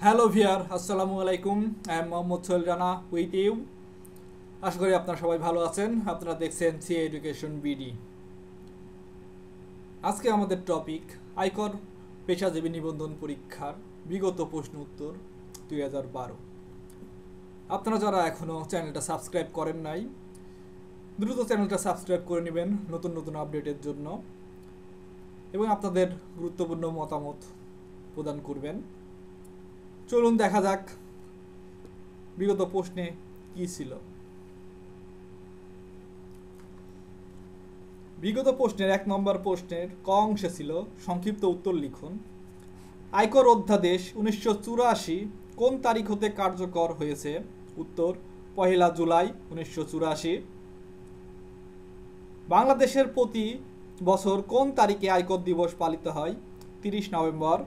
Hello viewer, আসসালামু আলাইকুম। I am Mohammad Sohel Rana with you. আশা করি আপনারা সবাই ভালো আছেন। আপনারা দেখছেন সি এডুকেশন বিডি। আজকে আমাদের টপিক আয়কর পেশাজীবী নিবন্ধন পরীক্ষার বিগত প্রশ্ন উত্তর 2012। আপনারা যারা এখনও চ্যানেলটা সাবস্ক্রাইব করেন নাই, দ্রুত চ্যানেলটা সাবস্ক্রাইব করে নেবেন নতুন নতুন আপডেটের জন্য এবং আপনাদের গুরুত্বপূর্ণ মতামত প্রদান করবেন। চলুন দেখা যাক বিগত প্রশ্নে কি ছিল। বিগত প্রশ্নের 1 নম্বর প্রশ্নের ক অংশে ছিল সংক্ষিপ্ত উত্তর লিখুন। আয়কর অধ্যাদেশ 1984 কোন তারিখ হতে কার্যকর হয়েছে? উত্তর 1 জুলাই 1984। বাংলাদেশের প্রতি বছর কোন তারিখে আয়কর দিবস পালিত হয়? 30 নভেম্বর।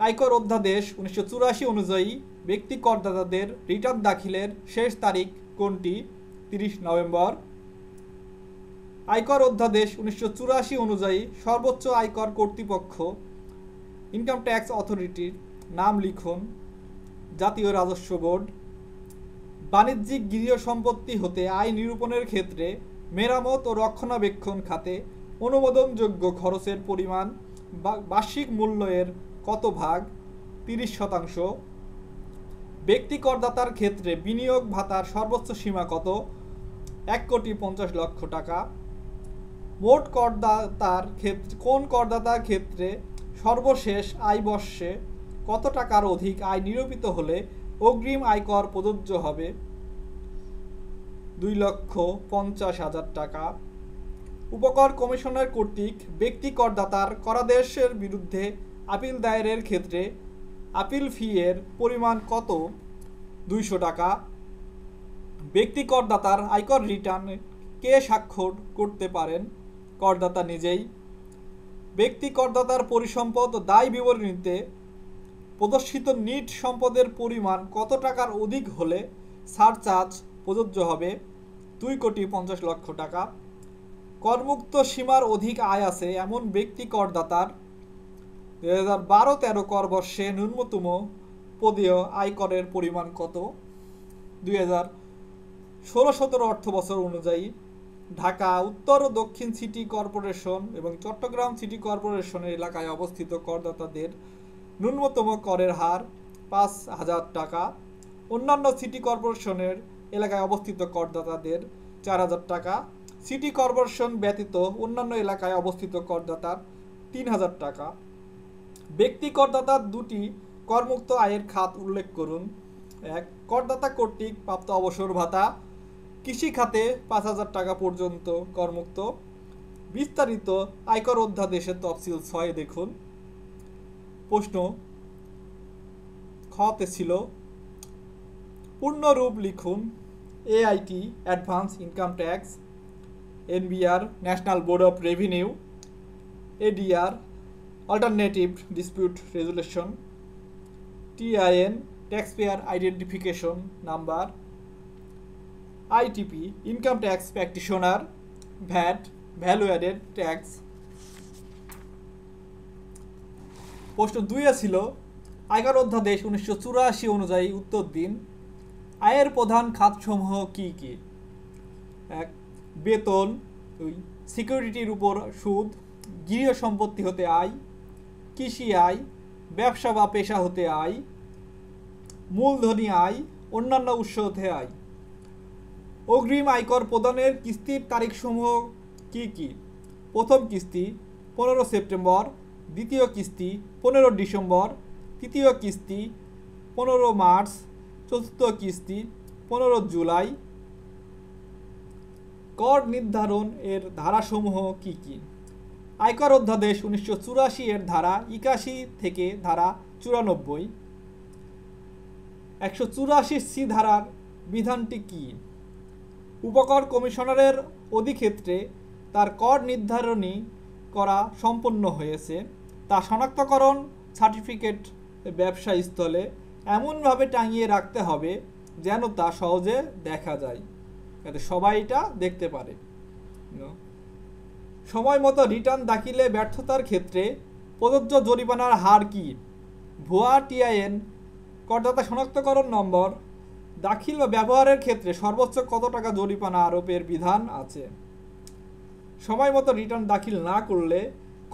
আয়কর অধ্যাদেশ 1984 অনুযায়ী ব্যক্তি করদাতাদের রিটার্ন দাখিলের শেষ তারিখ কোনটি? 30 নভেম্বর। আয়কর অধ্যাদেশ 1984 অনুযায়ী সর্বোচ্চ আয়কর কর্তৃপক্ষ ইনকাম ট্যাক্স অথরিটির নাম লিখুন। জাতীয় রাজস্ব বোর্ড। বাণিজ্যিক গৃহ সম্পত্তি হতে আয় নিরূপণের ক্ষেত্রে মেরামত ও রক্ষণাবেক্ষণ খাতে অনুমোদনযোগ্য খরচের পরিমাণ বার্ষিক মূল্যের কত ভাগ? 30%। ব্যক্তি করদাতার ক্ষেত্রে বিনিয়োগ ভাতার সর্বোচ্চ সীমা কত? 1,50,00,000 টাকা। মোট করদাতার ক্ষেত্রে কোন করদাতার ক্ষেত্রে সর্বশেষ আয় বর্ষে কত টাকার অধিক আয় নিরূপিত হলে অগ্রিম আয়কর প্রযোজ্য হবে? 2,50,000 টাকা। উপকর কমিশনার কর্তৃক ব্যক্তি করদাতার করাদেশের বিরুদ্ধে আপিল দায়েরের ক্ষেত্রে আপিল ফি এর পরিমাণ কত? 200 টাকা। ব্যক্তি করদাতার আয়কর রিটার্ন কে স্বাক্ষর করতে পারেন? করদাতা নিজেই। ব্যক্তি করদাতার পরিসম্পদ ও দায় বিবরণীতে প্রদর্শিত নিট সম্পদের পরিমাণ কত টাকার অধিক হলে সারচার্জ প্রযোজ্য হবে? 2,50,00,000 টাকা। করমুক্ত সীমার অধিক আয় আছে এমন ব্যক্তি করদাতার 2012-13 কর বর্ষে ন্যূনতম পদেয় আয়করের পরিমাণ কত? 2016-17 অর্থ বছর অনুযায়ী ঢাকা উত্তর ও দক্ষিণ সিটি কর্পোরেশন এবং চট্টগ্রাম সিটি কর্পোরেশনের এলাকায় অবস্থিত করদাতাদের ন্যূনতম করের হার 5,000 টাকা। অন্যান্য সিটি কর্পোরেশনের এলাকায় অবস্থিত করদাতাদের 4,000 টাকা। সিটি কর্পোরেশন ব্যতীত অন্যান্য এলাকায় অবস্থিত করদাতার 3,000 টাকা। ব্যক্তি করদাতার দুটি করমুক্ত আয়ের খাত উল্লেখ করুন। 1. করদাতা কর্তৃক প্রাপ্ত অবসর ভাতা। কৃষি খাতে 5,000 টাকা পর্যন্ত করমুক্ত। বিস্তারিত আয়কর অধ্যাদেশের তফসিল 6 দেখুন। প্রশ্ন খতে ছিল পূর্ণরূপ লিখুন। AIT advance income tax, NBR national board of revenue, ADR alternative dispute resolution, TIN taxpayer identification number, ITP income tax practitioner, VAT value added tax. প্রশ্ন 2 ছিল আয়কর অধ্যাদেশ 1984 অনুযায়ী উত্তর দিন। আয়ের প্রধান খাতসমূহ কি কি? 1. বেতন। 2. সিকিউরিটির উপর সুদ, গৃহ সম্পত্তি হতে আয়, কৃষি আয়, ব্যবসা বা পেশা হতে আয়, মূলধনী আয়, অন্যান্য উৎস হতে আয়। অগ্রিম আয়কর প্রদানের কিস্তির তারিখসমূহ কি কি? প্রথম কিস্তি 15 সেপ্টেম্বর, দ্বিতীয় কিস্তি 15 ডিসেম্বর, তৃতীয় কিস্তি 15 মার্চ, চতুর্থ কিস্তি 15 জুলাই। কর নির্ধারণ এর ধারাসমূহ কি কি? আয়কর অধ্যাদেশ 1984 এর ধারা 81 থেকে ধারা 94। 184C ধারার বিধানটি কি? উপকর কমিশনারের অধিক্ষেত্রে তার কর নির্ধারণী করা সম্পন্ন হয়েছে। তা শনাক্তকরণ সার্টিফিকেট ব্যবসা স্থলে এমনভাবে টাঙিয়ে রাখতে হবে যেন তা সহজে দেখা যায়, যাতে সবাই এটা দেখতে পারে। সময় মতো রিটার্ন দাখিলে ব্যর্থতার ক্ষেত্রে প্রযোজ্য জরিমানার হার কি? ভুয়া TIN করদাতা শনাক্তকরণ নম্বর দাখিল বা ব্যবহারের ক্ষেত্রে সর্বোচ্চ কত টাকা জরিমানা আরোপের বিধান আছে। সময় মতো রিটার্ন দাখিল না করলে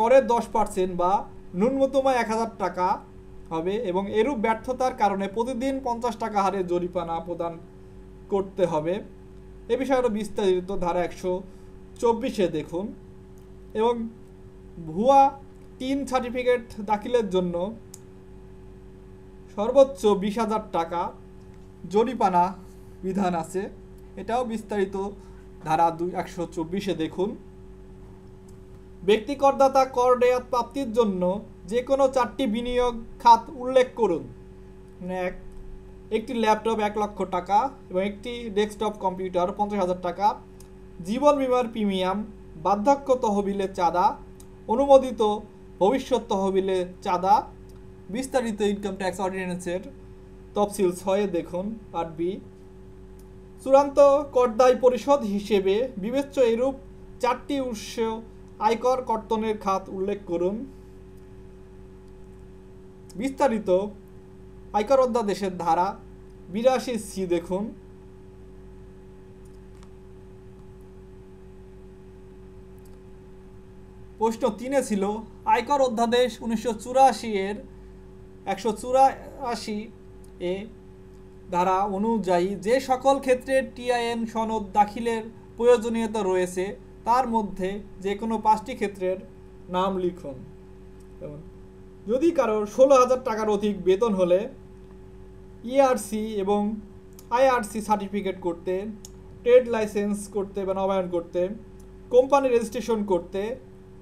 করের 10% বা ন্যূনতম 1000 টাকা হবে এবং এরূপ ব্যর্থতার কারণে প্রতিদিন 50 টাকা হারে জরিমানা প্রদান করতে হবে। এ বিষয়ে আরও বিস্তারিত ধারা 124-এ দেখুন। এবং ভুয়া 3 সার্টিফিকেট দাখিলের জন্য সর্বোচ্চ 20,000 টাকা জরিমানা বিধান আছে, এটাও বিস্তারিত ধারা 124-এ দেখুন। ব্যক্তি করদাতা কর রেয়াত প্রাপ্তির জন্য যে কোনো 4টি বিনিয়োগ খাত উল্লেখ করুন। একটি ল্যাপটপ 1 লক্ষ টাকা এবং একটি ডেস্কটপ কম্পিউটার 50,000 টাকা, জীবন বীমার প্রিমিয়াম, বার্ধক্য তহবিলের চাঁদা, অনুমোদিত ভবিষ্যৎ তহবিলের চাঁদা। বিস্তারিত ইনকাম ট্যাক্স অর্ডিন্যান্সের তফসিল 6-এ দেখুন। Part B. চূড়ান্ত করদায় পরিশোধ হিসেবে বিবেচ্য এরূপ 4টি উৎস আয়কর কর্তনের খাত উল্লেখ করুন। বিস্তারিত আয়কর অধ্যাদেশের ধারা 82C দেখুন। প্রশ্ন 3-এ ছিল আয়কর অধ্যাদেশ 1984-এর 184-এ ধারা অনুযায়ী যে সকল ক্ষেত্রে টিআইএন সনদ দাখিলের প্রয়োজনীয়তা রয়েছে তার মধ্যে যে কোনো 5টি ক্ষেত্রের নাম লিখুন। যদি কারোর 16,000 টাকার অধিক বেতন হলে ইআরসি এবং আইআরসি সার্টিফিকেট করতে, ট্রেড লাইসেন্স করতে বা নবায়ন করতে, কোম্পানি রেজিস্ট্রেশন করতে,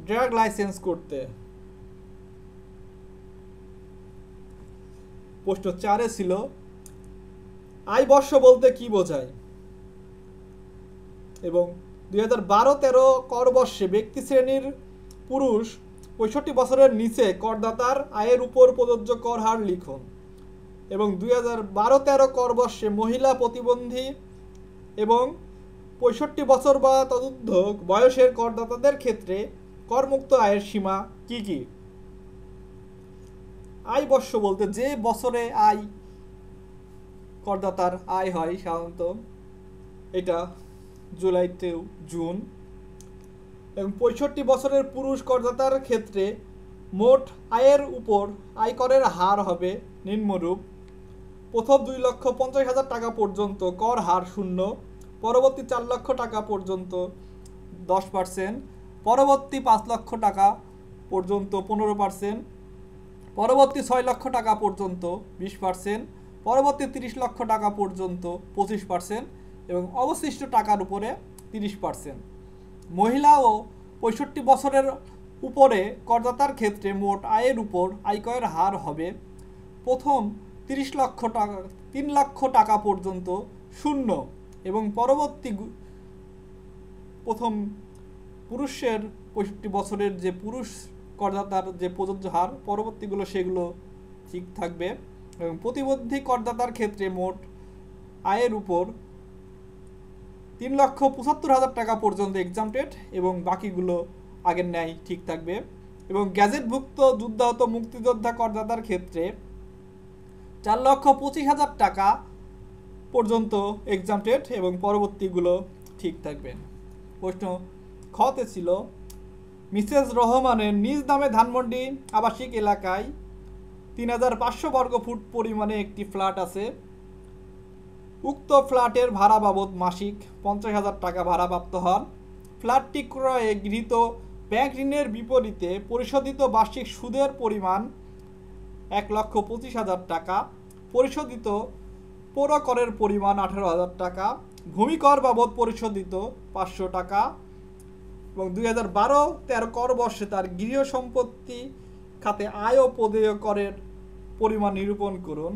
ড্রাগ লাইসেন্স করতে। প্রশ্ন 4-এ ছিল আয় বর্ষ বলতে কি বোঝায় এবং 2012-13 কর বর্ষে ব্যক্তি শ্রেণীর পুরুষ 65 বছরের নিচে করদাতার আয়ের উপর প্রযোজ্য কর হার লিখুন। এবং 2012-13 কর বর্ষে মহিলা প্রতিবন্ধী এবং 65 বছর বা তদূর্ধ্ব বয়সের করদাতাদের ক্ষেত্রে করমুক্ত আয়ের সীমা কি কি। আয় বর্ষ বলতে যে বছরে আয় করদাতার আয় হয়, সাধারণত এটা জুলাই টু জুন। এবং 65 বছরের পুরুষ করদাতার ক্ষেত্রে মোট আয়ের উপর আয়করের হার হবে নিম্নরূপ: প্রথম 2,50,000 টাকা পর্যন্ত কর হার 0, পরবর্তী 4 লক্ষ টাকা পর্যন্ত 10%, পরবর্তী 5 লক্ষ টাকা পর্যন্ত 15%, পরবর্তী 6 লক্ষ টাকা পর্যন্ত 20%, পরবর্তী 30 লক্ষ টাকা পর্যন্ত 25% এবং অবশিষ্ট টাকার উপরে 30%। মহিলা ও 65 বছরের উপরে করদাতার ক্ষেত্রে মোট আয়ের উপর আয়করের হার হবে প্রথম 3 লক্ষ টাকা পর্যন্ত 0 এবং পরবর্তী প্রথম পুরুষের 65 বছরের যে পুরুষ করদাতার যে প্রযোজ্য হার, পরবর্তীগুলো সেগুলো ঠিক থাকবে। এবং প্রতিবন্ধী করদাতার ক্ষেত্রে মোট আয়ের উপর 3,75,000 টাকা পর্যন্ত এক্সাম্পটেড এবং বাকিগুলো আগের ন্যায় ঠিক থাকবে। এবং গ্যাজেটভুক্ত যুদ্ধাহত মুক্তিযোদ্ধা করদাতার ক্ষেত্রে 4,25,000 টাকা পর্যন্ত এক্সাম্পটেড এবং পরবর্তীগুলো ঠিক থাকবে। প্রশ্ন খতে ছিল মিসেস রহমানের নিজ নামে ধানমন্ডি আবাসিক এলাকায় 3,500 বর্গফুট পরিমাণে একটি ফ্ল্যাট আছে। উক্ত ফ্ল্যাটের ভাড়া বাবদ মাসিক 50,000 টাকা ভাড়াপ্রাপ্ত হন। ফ্ল্যাটটি ক্রয়ে গৃহীত ব্যাংক ঋণের বিপরীতে পরিশোধিত বার্ষিক সুদের পরিমাণ 1,25,000 টাকা, পরিশোধিত পৌর করের পরিমাণ 18,000 টাকা, ভূমিকর বাবদ পরিশোধিত 500 টাকা। এবং 2012-13 কর বর্ষে তার গৃহ সম্পত্তি খাতে আয় ও প্রদেয় করের পরিমাণ নিরূপণ করুন।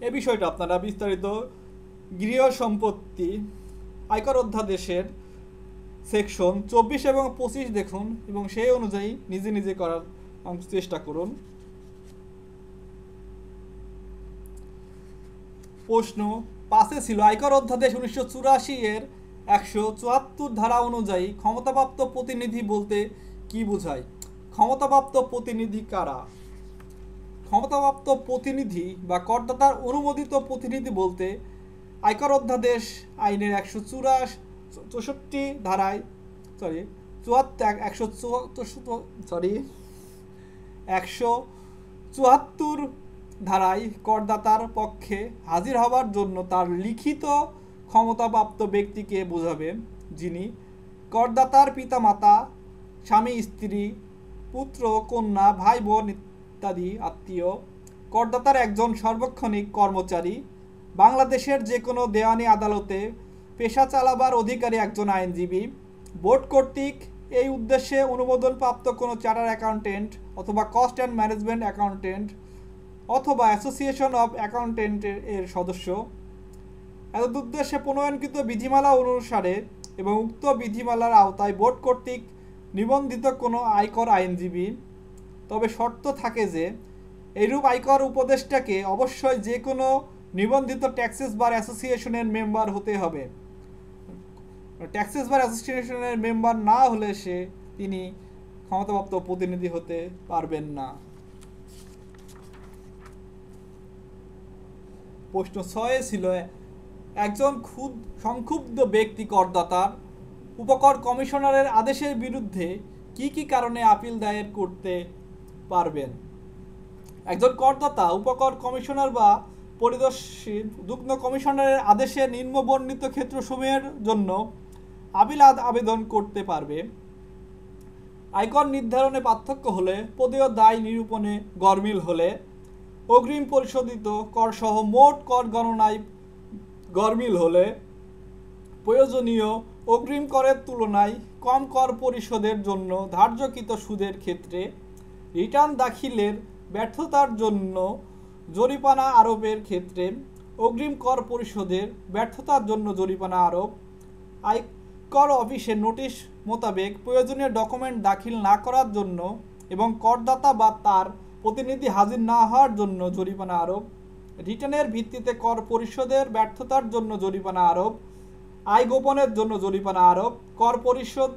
এ বিষয়টা আপনারা বিস্তারিত গৃহ সম্পত্তি আয়কর অধ্যাদেশের সেকশন 24 এবং 25 দেখুন এবং সেই অনুযায়ী নিজে নিজে করার চেষ্টা করুন। প্রশ্ন 5-এ ছিল আয়কর অধ্যাদেশ 1984-এর 174 ধারা অনুযায়ী ক্ষমতাপ্রাপ্ত প্রতিনিধি বলতে কি বোঝায়? ক্ষমতাপ্রাপ্ত প্রতিনিধি কারা? ক্ষমতাপ্রাপ্ত প্রতিনিধি বা করদাতার অনুমোদিত প্রতিনিধি বলতে আয়কর অধ্যাদেশ আইনের 164 ধারায় 174 ধারায় করদাতার পক্ষে হাজির হবার জন্য তার লিখিত ক্ষমতাপ্রাপ্ত ব্যক্তিকে বোঝাবে, যিনি করদাতার পিতামাতা, স্বামী স্ত্রী, পুত্র কন্যা, ভাই বোন ইত্যাদি আত্মীয়, করদাতার একজন সার্বক্ষণিক কর্মচারী, বাংলাদেশের যে কোনো দেওয়ানি আদালতে পেশা চালাবার অধিকারী একজন আইনজীবী, বোর্ড কর্তৃক এই উদ্দেশ্যে অনুমোদনপ্রাপ্ত কোনো চার্টার অ্যাকাউন্টেন্ট অথবা কস্ট অ্যান্ড ম্যানেজমেন্ট অ্যাকাউন্টেন্ট অথবা অ্যাসোসিয়েশন অব অ্যাকাউন্টেন্টের এর সদস্য। এতদ উদ্দেশ্যে প্রণয়নকৃত বিধিমালা অনুসারে এবং উক্ত বিধিমালার আওতায় বোর্ড কর্তৃক নিবন্ধিত কোনো আয়কর আইনজীবী। তবে শর্ত থাকে যে এইরূপ আয়কর উপদেষ্টাকে অবশ্যই যে কোনো নিবন্ধিত ট্যাক্সেস বার অ্যাসোসিয়েশনের মেম্বার হতে হবে। ট্যাক্সেস বার অ্যাসোসিয়েশনের মেম্বার না হলে তিনি ক্ষমতাপ্রাপ্ত প্রতিনিধি হতে পারবেন না। প্রশ্ন 6 ছিল একজন সংক্ষুব্ধ ব্যক্তি করদাতার উপকর কমিশনারের আদেশের বিরুদ্ধে কি কি কারণে আপিল দায়ের করতে পারবেন। একজন করদাতা উপকর কমিশনার বা পরিদর্শী যুগ্ম কমিশনারের আদেশে নিম্নবর্ণিত ক্ষেত্রসমূহের জন্য আপিল আবেদন করতে পারবে। আয়কর নির্ধারণে পার্থক্য হলে, পদেয় দায় নিরূপণে গরমিল হলে, অগ্রিম পরিশোধিত করসহ মোট কর গণনায় গরমিল হলে, প্রয়োজনীয় অগ্রিম করের তুলনায় কম কর পরিশোধের জন্য ধার্যকৃত সুদের ক্ষেত্রে, রিটার্ন দাখিলের ব্যর্থতার জন্য জরিমানা আরোপের ক্ষেত্রে, অগ্রিম কর পরিশোধের ব্যর্থতার জন্য জরিমানা আরোপ, আয়কর অফিসের নোটিশ মোতাবেক প্রয়োজনীয় ডকুমেন্ট দাখিল না করার জন্য এবং করদাতা বা তার প্রতিনিধি হাজির না হওয়ার জন্য জরিমানা আরোপ, রিটার্নের ভিত্তিতে কর পরিশোধের ব্যর্থতার জন্য জরিমানা আরোপ, আয় গোপনের জন্য জরিমানা আরোপ, কর পরিশোধ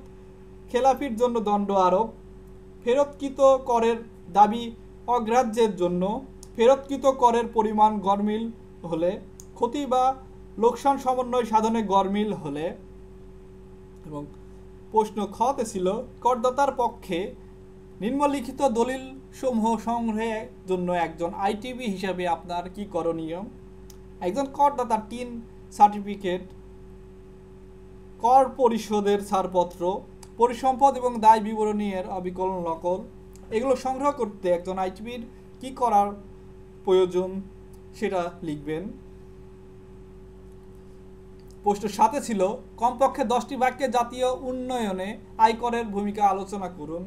খেলাপির জন্য দণ্ড আরোপ, ফেরতকৃত করের দাবি অগ্রাহ্যের জন্য, ফেরতকৃত করের পরিমাণ গরমিল হলে, ক্ষতি বা লোকসান সমন্বয় সাধনে গরমিল হলে। এবং প্রশ্ন খতে ছিল করদাতার পক্ষে নিম্নলিখিত দলিল সমূহ সংগ্রহের জন্য একজন আইটিবি হিসাবে আপনার কি করণীয়। একজন করদাতার টিন সার্টিফিকেট, কর পরিশোধের ছাড়পত্র, পরিসম্পদ এবং দায় বিবরণী এর অবিকল নকল, এগুলো সংগ্রহ করতে একজন আইটিবির কি করার প্রয়োজন সেটা লিখবেন। প্রশ্ন 7 ছিল কমপক্ষে 10টি বাক্যে জাতীয় উন্নয়নে আয়করের ভূমিকা আলোচনা করুন।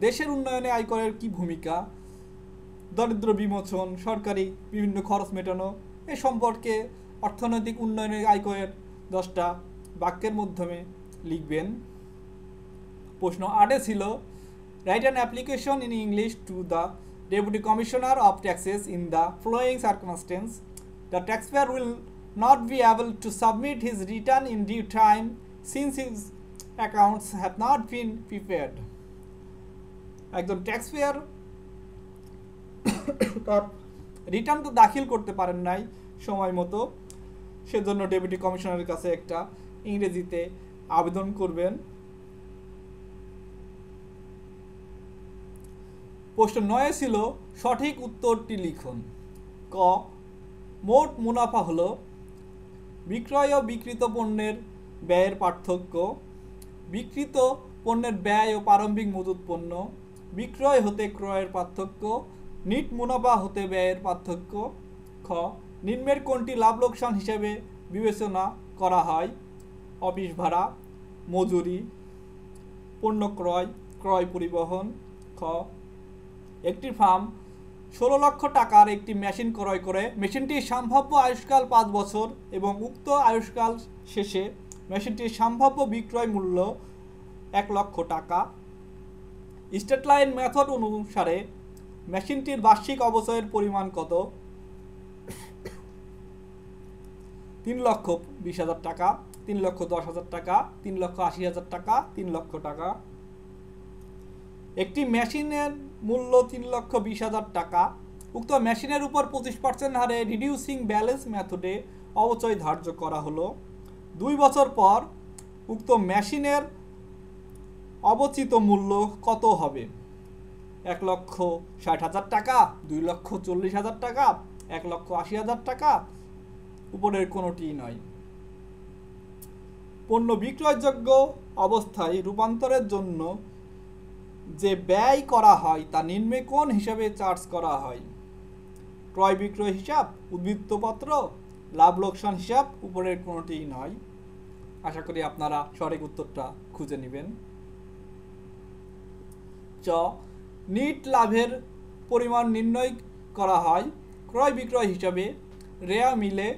দেশের উন্নয়নে আয়করের কি ভূমিকা, দারিদ্র্য বিমোচন, সরকারি বিভিন্ন খরচ মেটানো, এ সম্পর্কে অর্থনৈতিক উন্নয়নে আয়করের 10টা বাক্যের মাধ্যমে লিখবেন। প্রশ্ন 8 ছিল write an application in English to the deputy commissioner of taxes in the following circumstance. The taxpayer will not be able to submit his return in due time since his accounts have not been prepared. একজন taxpayer তার return তো দাখিল করতে পারেন নাই সময় মতো, সেজন্য ডেপুটি কমিশনারের কাছে একটা ইংরেজিতে আবেদন করবেন। প্রশ্ন 9 ছিল সঠিক উত্তরটি লিখুন। ক, মোট মুনাফা হলো বিক্রয় ও বিক্রিত পণ্যের ব্যয়ের পার্থক্য, বিক্রিত পণ্যের ব্যয় ও প্রারম্ভিক মজুত পণ্য, বিক্রয় হতে ক্রয়ের পার্থক্য, নিট মুনাফা হতে ব্যয়ের পার্থক্য। খ, নিম্নের কোনটি লাভ লোকসান হিসেবে বিবেচনা করা হয়। অফিস ভাড়া, মজুরি, পণ্য ক্রয়, ক্রয় পরিবহন। খ, একটি ফার্ম 16 লক্ষ টাকার একটি মেশিন ক্রয় করে মেশিনটির সম্ভাব্য আয়ুষ্কাল 5 বছর এবং উক্ত আয়ুষ্কাল শেষে মেশিনটির সম্ভাব্য বিক্রয় মূল্য 1 লক্ষ টাকা। স্টেট লাইন মেথড অনুসারে মেশিনটির বার্ষিক অবচয়ের পরিমাণ কত। 3,20,000 টাকা, 3,10,000 টাকা, 3,80,000 টাকা, 3 লক্ষ টাকা। একটি মেশিনের মূল্য 3,20,000 টাকা উক্ত মেশিনের উপর 25% হারে রিডিউসিং ব্যালেন্স মেথডে অবচয় ধার্য করা হলো। 2 বছর পর উক্ত মেশিনের অবচিত মূল্য কত হবে? 1,60,000 টাকা, 2,40,000 টাকা, 1,80,000 টাকা, উপরের কোনোটিই নয়। পণ্য বিক্রয়যোগ্য অবস্থায় রূপান্তরের জন্য যে ব্যয় করা হয় তা নিম্নে কোন হিসাবে চার্জ করা হয়? ক্রয় বিক্রয় হিসাব, উদ্বৃত্তপত্র, লাভ লোকসান হিসাব, উপরের কোনোটিই নয়। আশা করি আপনারা সঠিক উত্তরটা খুঁজে নেবেন। চ, নিট লাভের পরিমাণ নির্ণয় করা হয় ক্রয় বিক্রয় হিসাবে, রেয়া মিলে,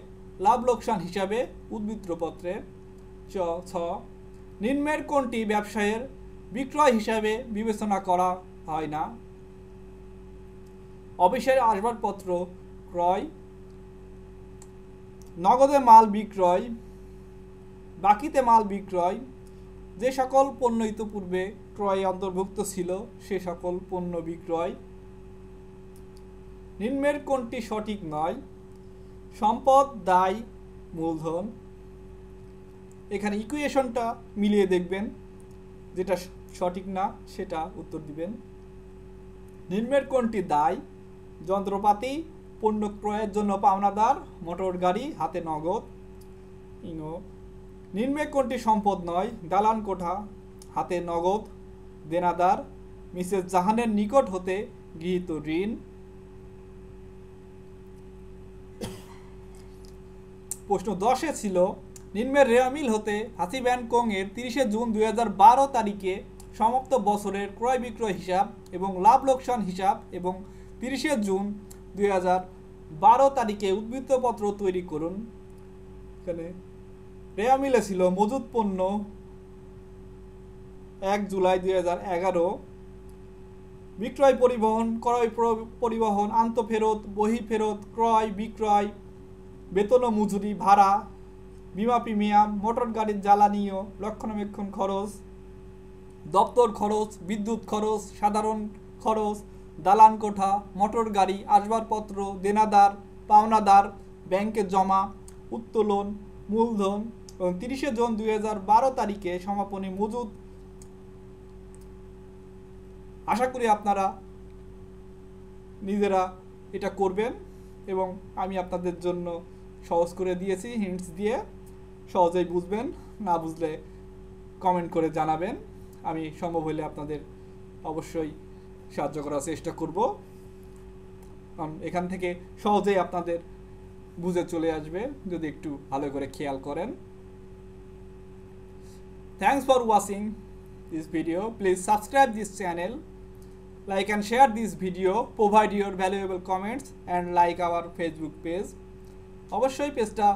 লাভ লোকসান হিসাবে, উদ্বৃত্তপত্রে। ছ, নিম্নের কোনটি ব্যবসায়ের বিক্রয় হিসাবে বিবেচনা করা হয় না? অফিসের আসবাবপত্র ক্রয়, নগদে মাল বিক্রয়, বাকিতে মাল বিক্রয়, যে সকল পণ্য ইতিপূর্বে ক্রয়ে অন্তর্ভুক্ত ছিল সে সকল পণ্য বিক্রয়। নিম্নের কোনটি সঠিক নয়? সম্পদ, দায়, মূলধন। এখানে ইকুয়েশনটা মিলিয়ে দেখবেন, যেটা সঠিক না সেটা উত্তর দিবেন। নিম্নের কোনটি দায়? যন্ত্রপাতি, পণ্য ক্রয়ের জন্য পাওনাদার, মোটর গাড়ি, হাতে নগদ। নিম্নের কোনটি সম্পদ নয়? দালান কোঠা, হাতে নগদ, দেনাদার, মিসেস জাহানের নিকট হতে গৃহীত ঋণ। প্রশ্ন 10-এ ছিল নিম্নের রেয়ামিল হতে হাসি ব্যাংকক এর 30 জুন 2012 তারিখে সমাপ্ত বছরের ক্রয় বিক্রয় হিসাব এবং লাভ লোকসান হিসাব এবং 30 জুন 2012 তারিখে উদ্বৃত্তপত্র তৈরি করুন। এখানে রেয়ামিলে ছিল মজুদ পণ্য 1 জুলাই 2011, বিক্রয় পরিবহন, ক্রয় পরিবহন, আন্তঃফেরত, বহিঃফেরত, ক্রয় বিক্রয়, বেতন ও মজুরি, ভাড়া, বিমা প্রিমিয়াম, মোটর গাড়ির জ্বালানি ও রক্ষণাবেক্ষণ খরচ, দপ্তর খরচ, বিদ্যুৎ খরচ, সাধারণ খরচ, দালান কোঠা, মোটর গাড়ি, আসবাবপত্র, দেনাদার, পাওনাদার, ব্যাংকে জমা, উত্তোলন, মূলধন এবং 30 জুন 2012 তারিখে সমাপনী মজুদ। আশা করি আপনারা নিজেরা এটা করবেন এবং আমি আপনাদের জন্য সহজ করে দিয়েছি, হিন্টস দিয়ে সহজেই বুঝবেন। না বুঝলে কমেন্ট করে জানাবেন, আমি সম্ভব হলে আপনাদের অবশ্যই সাহায্য করার চেষ্টা করব। কারণ এখান থেকে সহজেই আপনাদের বুঝে চলে আসবে যদি একটু ভালো করে খেয়াল করেন। Thanks for watching this video. Please subscribe this channel, like and share this video, provide your valuable comments and like our Facebook page. অবশ্যই পেজটা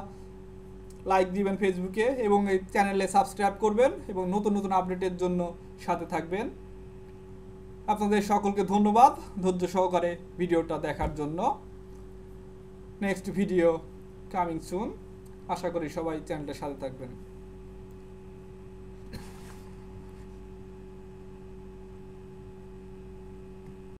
লাইক দিবেন ফেসবুকে এবং এই চ্যানেলে সাবস্ক্রাইব করবেন এবং নতুন নতুন আপডেটের জন্য সাথে থাকবেন। আপনাদের সকলকে ধন্যবাদ ধৈর্য সহকারে ভিডিওটা দেখার জন্য। Next video coming soon. আশা করি সবাই চ্যানেলের সাথে থাকবেন।